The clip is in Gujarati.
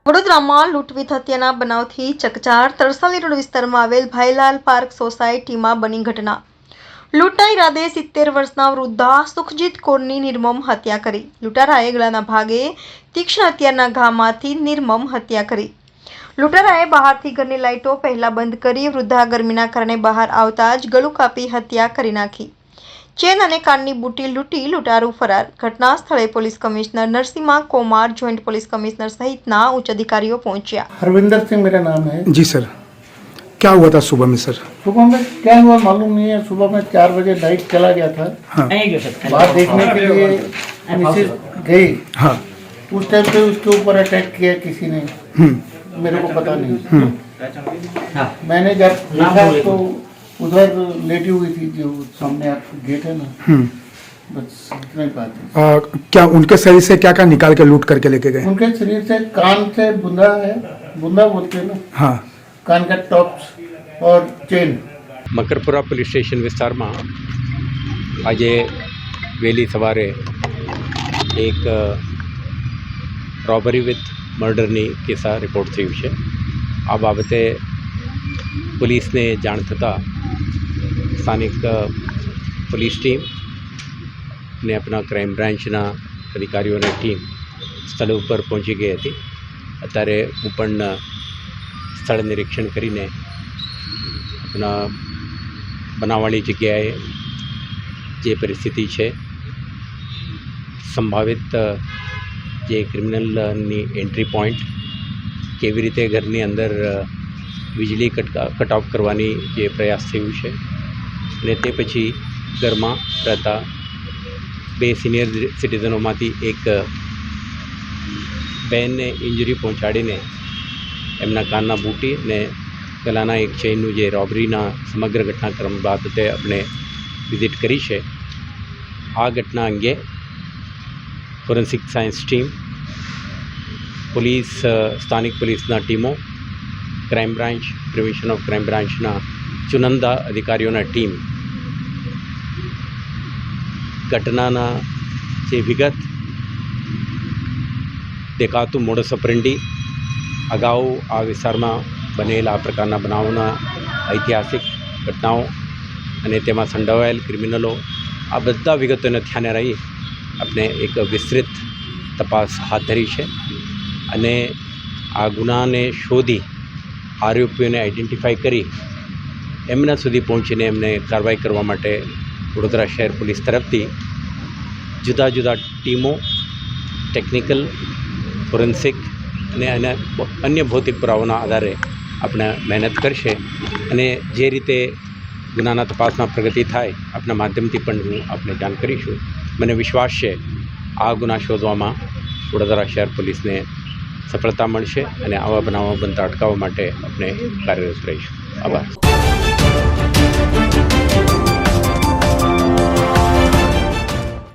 વડોદરામાં લૂંટવીત હત્યાના બનાવથી ચકચાર તરસાલી રોડ વિસ્તારમાં આવેલ ભાઈલાલ પાર્ક સોસાયટીમાં બની ઘટના। લૂંટના ઈરાદે 70 વર્ષના વૃદ્ધા સુખજીત કૌરની નિર્મમ હત્યા કરી। લૂંટારાએ ગળાના ભાગે તીક્ષ્ણ હથિયારના ઘામાંથી નિર્મમ હત્યા કરી। લૂંટારાએ બહારથી ઘરની લાઇટો પહેલા બંધ કરી વૃદ્ધા ગરમીના કારણે બહાર આવતા જ ગળું કાપી હત્યા કરી નાખી। चेन અને કાનની બુટી લૂંટી લૂંટાरू ફરાર। ઘટના સ્થળે police commissioner Narasimha Komar, joint police commissioner सहितना उच्च अधिकारियों पहुंचा। हरविंदर सिंह मेरा नाम है। जी सर, क्या हुआ था सुबह में सर? सुबह में क्या हुआ मालूम नहीं है। सुबह में 4 बजे लाइट चला गया था। हाँ। बाहर देखने के लिए मिसेज गई। हाँ। उस टाइम पे उसके ऊपर अटैक किया किसी ने, मेरे को पता नहीं। मैंने जब देखा तो उधर लेटी हुई थी, जो सामने आप गेट है ना, बस इतना ही बात है। क्या उनके शरीर से क्या क्या निकाल के लूट करके लेके गए? उनके शरीर से कान से बुंदा है, बुंदा बोलते हैं ना, हाँ, कान का टॉप्स और चेन। मकरपुरा पुलिस स्टेशन विस्तार में आज वहेली सवारे एक रॉबरी विथ मर्डरनी केसा रिपोर्ट थयुं छे। आ बाबते पुलिस ने जाण थता स्थानिक पुलिस टीम ने अपना क्राइम ब्रांचना अधिकारीओं ने टीम स्थल पर पहुंची गई थी। अत्यारे हूँ पण स्थल निरीक्षण करीने अपना बनाववाळी जग्याए जे परिस्थिति है, संभावित जे क्रिमिनलनी एंट्री पॉइंट केवी रीते घरनी अंदर वीजળી कट ऑफ करवानी जे प्रयास थयुं छे ने ते पछी घरमां रहता 2 सीनियर सिटीजनोमांथी एक बेनने इंजरी पहोंचाडीने एमना कानना बूटी ने गलाना एक चेनનું જે રોબરીના સમગ્ર ઘટનાક્રમ બાબતે આપણે વિઝિટ કરી છે। આ ઘટના અંગે ફોરેન્સિક સાયન્સ ટીમ, પોલીસ, સ્થાનિક પોલીસના ટીમો, crime branch, prevention of crime બ્રાન્ચના ચુનંદા અધિકારીઓના ટીમ ઘટનાના જે વિગત દેખાતું મોડસ ઓપરેન્ડી, અગાઉ આ વિસ્તારમાં બનેલા આ પ્રકારના બનાવોના ઐતિહાસિક ઘટનાઓ અને તેમાં સંડોવાયેલ ક્રિમિનલો, આ બધા વિગતોને ધ્યાને રહી આપણે એક વિસ્તૃત તપાસ હાથ ધરી છે અને આ ગુનાને શોધી આરોપીઓને આઈડેન્ટિફાઈ કરી એમના સુધી પહોંચીને એમને કાર્યવાહી કરવા માટે વડોદરા શહેર પોલીસ તરફથી જુદા જુદા ટીમો ટેકનિકલ, ફોરેન્સિક અને અન્ય ભૌતિક પુરાવાના આધારે આપણે મહેનત કરશે અને જે રીતે ગુનાના તપાસમાં પ્રગતિ થાય આપણા માધ્યમથી પણ હું આપણે જાણ કરીશું। મને વિશ્વાસ છે આ ગુના શોધવામાં વડોદરા શહેર પોલીસને સફળતા મળશે અને આવા બનાવો બનતા અટકાવવા માટે આપણે કાર્યરત રહીશું। આભાર।